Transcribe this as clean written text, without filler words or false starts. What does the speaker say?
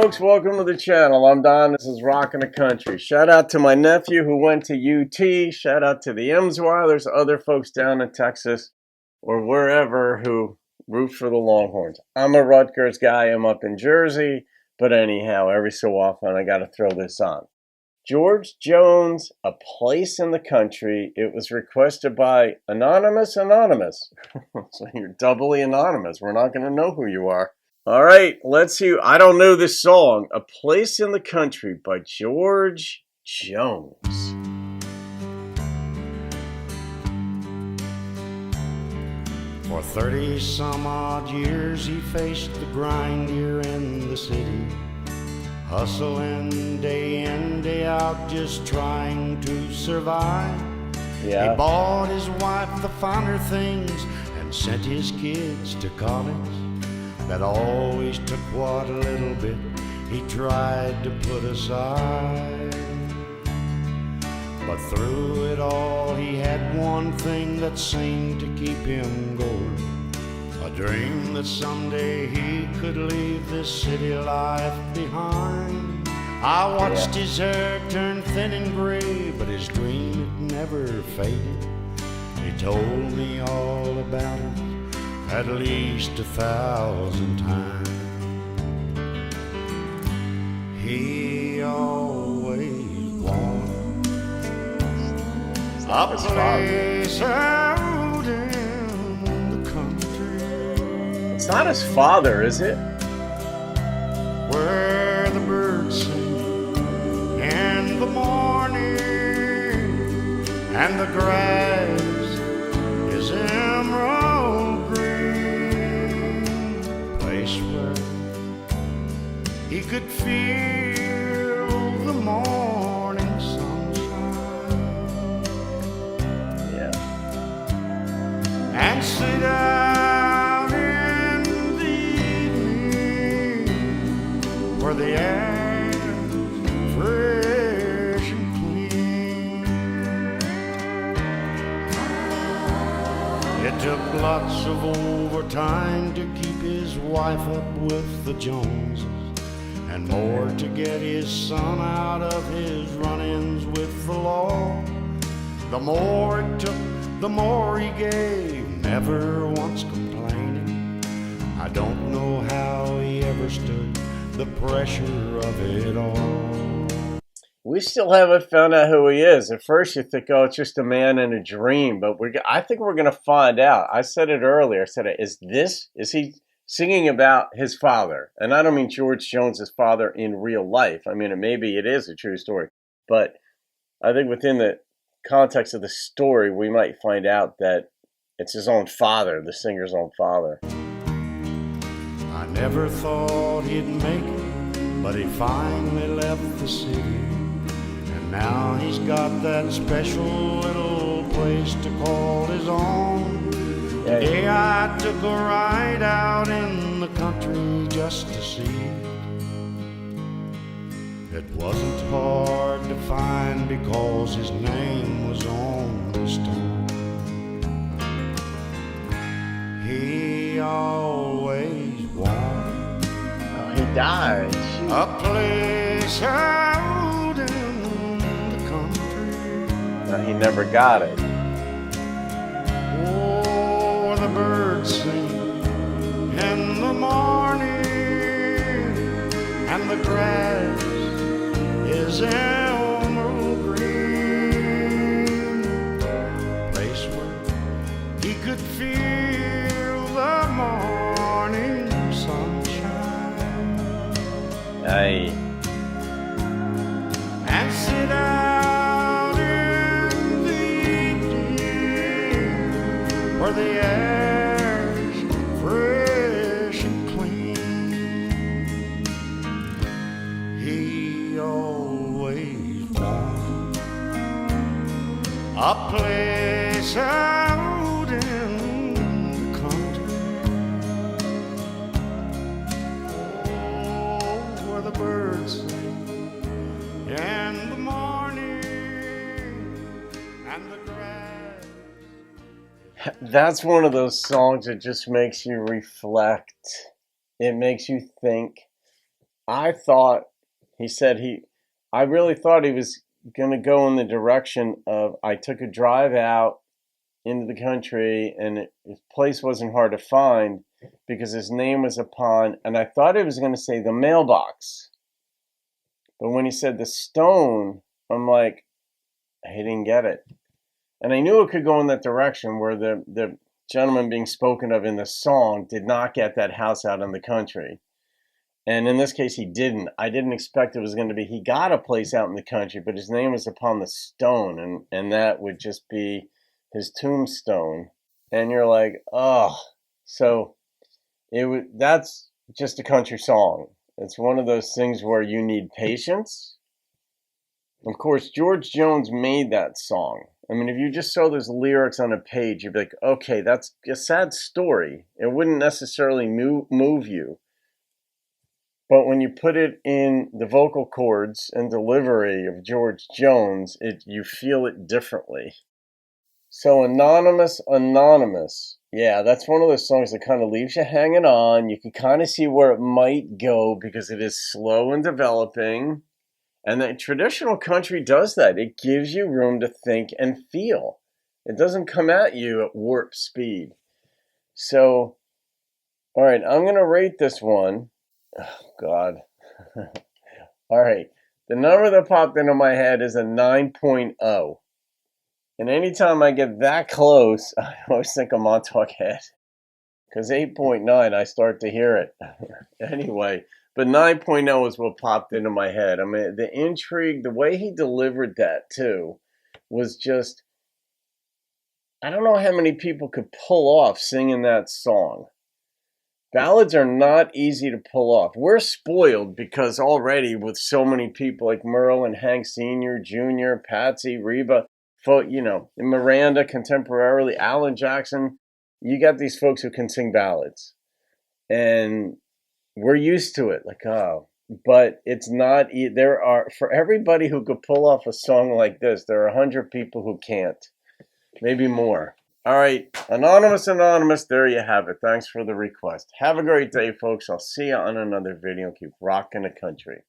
folks, welcome to the channel. I'm Don, this is Rockin' the Country. Shout out to my nephew who went to UT. Shout out to the There's other folks down in Texas or wherever who root for the Longhorns. I'm a Rutgers guy, I'm up in Jersey. But anyhow, every so often I gotta throw this on. George Jones, A Place in the Country. It was requested by Anonymous. So you're doubly anonymous. We're not gonna know who you are. All right, let's see. I don't know this song. A Place in the Country by George Jones. For 30 some odd years he faced the grind here in the city, hustling day in, day out, just trying to survive. Yeah. He bought his wife the finer things and sent his kids to college. That always took what little bit he tried to put aside. But through it all he had one thing that seemed to keep him going, a dream that someday he could leave this city life behind. I watched his hair turn thin and gray, but his dream, it never faded. He told me all about it at least 1,000 times. He always wanted a place out in the country. It's not his father, is it? Where the birds sing in the morning and the grass is emerald green. Place where he could feel the morning sunshine. Yeah. And sit out in the evening where the air is fresh and clean. It took lots of overtime to keep his wife up with the Joneses, and more to get his son out of his run-ins with the law. The more it took, the more he gave, never once complaining. I don't know how he ever stood the pressure of it all. We still haven't found out who he is. At first you think, oh, it's just a man in a dream, but I think we're going to find out. I said it earlier. I said, is he singing about his father? And I don't mean George Jones' father in real life. I mean, maybe it is a true story. But I think within the context of the story, we might find out that it's his own father, the singer's own father. I never thought he'd make it, but he finally left the city. And now he's got that special little place to call his own. Yeah. The day I took a ride out in the country just to see it, it wasn't hard to find because his name was on the stone. He always wanted He died. a place out in the country. No, he never got it. Oh, the birds sing in the morning and the grass is emerald green. Place where he could feel the morning sunshine. Aye. And sit out in the evening where the air's fresh and clean. He always wanted a place out in the country. Oh, where the birds sing in the morning and the grass. That's one of those songs that just makes you reflect. It makes you think. I thought, I really thought he was going to go in the direction of, I took a drive out into the country and his place wasn't hard to find because his name was upon, and I thought he was going to say the mailbox. But when he said the stone, I'm like, he didn't get it. And I knew it could go in that direction where the gentleman being spoken of in the song did not get that house out in the country. And in this case, he didn't. I didn't expect it was going to be, he got a place out in the country, but his name was upon the stone, and that would just be his tombstone. And you're like, oh. So that's just a country song. It's one of those things where you need patience. Of course, George Jones made that song. I mean, if you just saw those lyrics on a page, you'd be like, okay, that's a sad story. It wouldn't necessarily move you. But when you put it in the vocal cords and delivery of George Jones, you feel it differently. So Anonymous, Anonymous. Yeah, that's one of those songs that kind of leaves you hanging on. You can kind of see where it might go because it is slow and developing. And the traditional country does that. It gives you room to think and feel. It doesn't come at you at warp speed. So, all right, I'm going to rate this one. Oh, God. All right. The number that popped into my head is a 9.0. And anytime I get that close, I always think I'm Montauk Head. Because 8.9, I start to hear it. Anyway, but 9.0 is what popped into my head. I mean, the intrigue, the way he delivered that, too, was just, I don't know how many people could pull off singing that song. Ballads are not easy to pull off. We're spoiled because already with so many people like Merle and Hank Sr., Jr., Patsy, Reba, Miranda contemporarily, Alan Jackson, you got these folks who can sing ballads. And we're used to it, like, oh, but it's not, there are, for everybody who could pull off a song like this, there are 100 people who can't, maybe more. All right, Anonymous, Anonymous, there you have it. Thanks for the request. Have a great day, folks. I'll see you on another video. Keep rocking the country.